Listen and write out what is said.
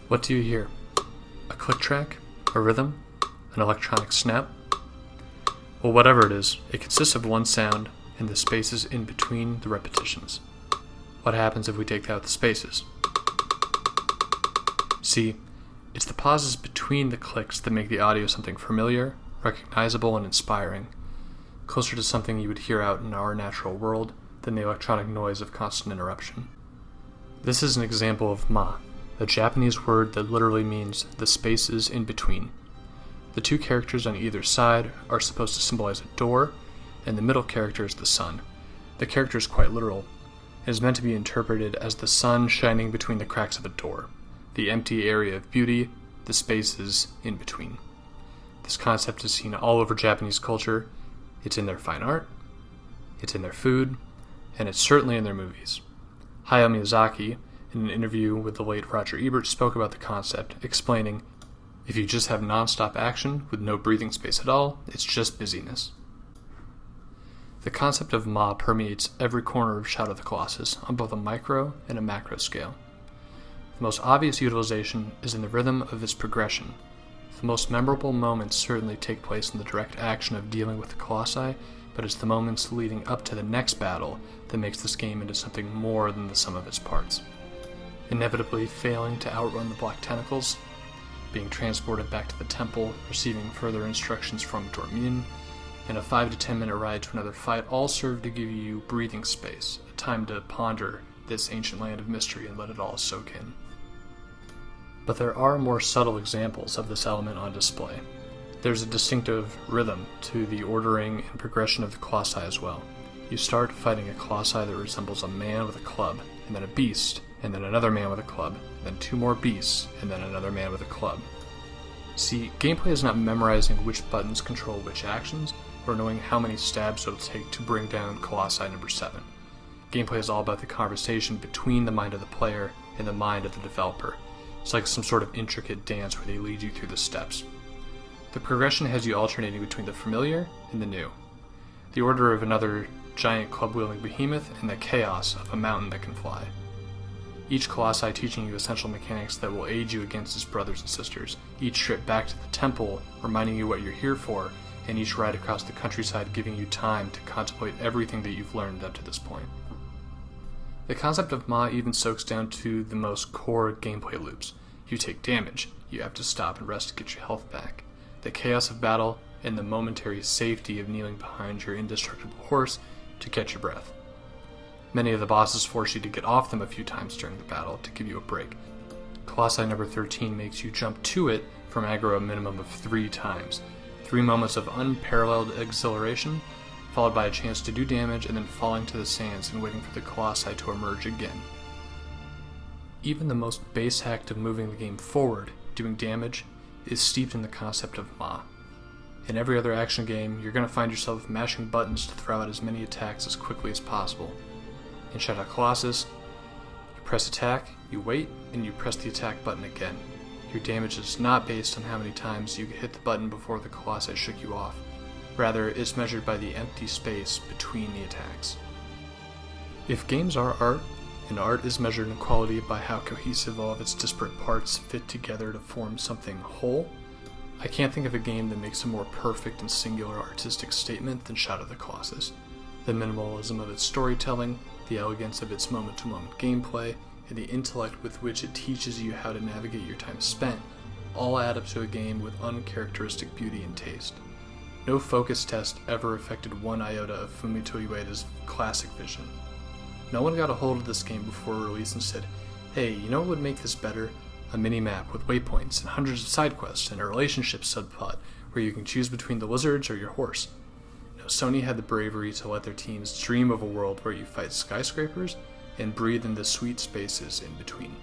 What do you hear? A click track? A rhythm? An electronic snap? Well, whatever it is, it consists of one sound and the spaces in between the repetitions. What happens if we take out the spaces? See, it's the pauses between the clicks that make the audio something familiar, recognizable, and inspiring, closer to something you would hear out in our natural world than the electronic noise of constant interruption. This is an example of ma, a Japanese word that literally means the spaces in between. The two characters on either side are supposed to symbolize a door, and the middle character is the sun. The character is quite literal. It is meant to be interpreted as the sun shining between the cracks of a door, the empty area of beauty, the spaces in between. This concept is seen all over Japanese culture. It's in their fine art, it's in their food, and it's certainly in their movies. Hayao Miyazaki, in an interview with the late Roger Ebert, spoke about the concept, explaining, "If you just have non-stop action with no breathing space at all, it's just busyness." The concept of ma permeates every corner of Shadow of the Colossus on both a micro and a macro scale. The most obvious utilization is in the rhythm of its progression. The most memorable moments certainly take place in the direct action of dealing with the Colossi, but it's the moments leading up to the next battle that makes this game into something more than the sum of its parts. Inevitably failing to outrun the black tentacles, being transported back to the temple, receiving further instructions from Dormin, and a 5 to 10 minute ride to another fight all serve to give you breathing space, a time to ponder this ancient land of mystery and let it all soak in. But there are more subtle examples of this element on display. There's a distinctive rhythm to the ordering and progression of the Colossi as well. You start fighting a Colossi that resembles a man with a club, and then a beast, and then another man with a club, then two more beasts, and then another man with a club. See, gameplay is not memorizing which buttons control which actions, or knowing how many stabs it'll take to bring down Colossi number 7. Gameplay is all about the conversation between the mind of the player and the mind of the developer. It's like some sort of intricate dance where they lead you through the steps. The progression has you alternating between the familiar and the new, the order of another giant club-wielding behemoth, and the chaos of a mountain that can fly. Each Colossi teaching you essential mechanics that will aid you against its brothers and sisters, each trip back to the temple reminding you what you're here for, and each ride across the countryside giving you time to contemplate everything that you've learned up to this point. The concept of ma even soaks down to the most core gameplay loops. You take damage, you have to stop and rest to get your health back. The chaos of battle, and the momentary safety of kneeling behind your indestructible horse to catch your breath. Many of the bosses force you to get off them a few times during the battle to give you a break. Colossi number 13 makes you jump to it from aggro a minimum of 3 times. 3 moments of unparalleled exhilaration, followed by a chance to do damage and then falling to the sands and waiting for the Colossi to emerge again. Even the most base act of moving the game forward, doing damage, is steeped in the concept of ma. In every other action game, you're going to find yourself mashing buttons to throw out as many attacks as quickly as possible. In Shadow of the Colossus, you press attack, you wait, and you press the attack button again. Your damage is not based on how many times you hit the button before the Colossi shook you off. Rather, it's measured by the empty space between the attacks. If games are art, and art is measured in quality by how cohesive all of its disparate parts fit together to form something whole, I can't think of a game that makes a more perfect and singular artistic statement than Shadow of the Colossus. The minimalism of its storytelling, the elegance of its moment-to-moment gameplay, and the intellect with which it teaches you how to navigate your time spent all add up to a game with uncharacteristic beauty and taste. No focus test ever affected one iota of Fumito Ueda's classic vision. No one got a hold of this game before release and said, "Hey, you know what would make this better? A mini-map with waypoints and hundreds of side quests and a relationship subplot where you can choose between the lizards or your horse." No, Sony had the bravery to let their teams dream of a world where you fight skyscrapers and breathe in the sweet spaces in between.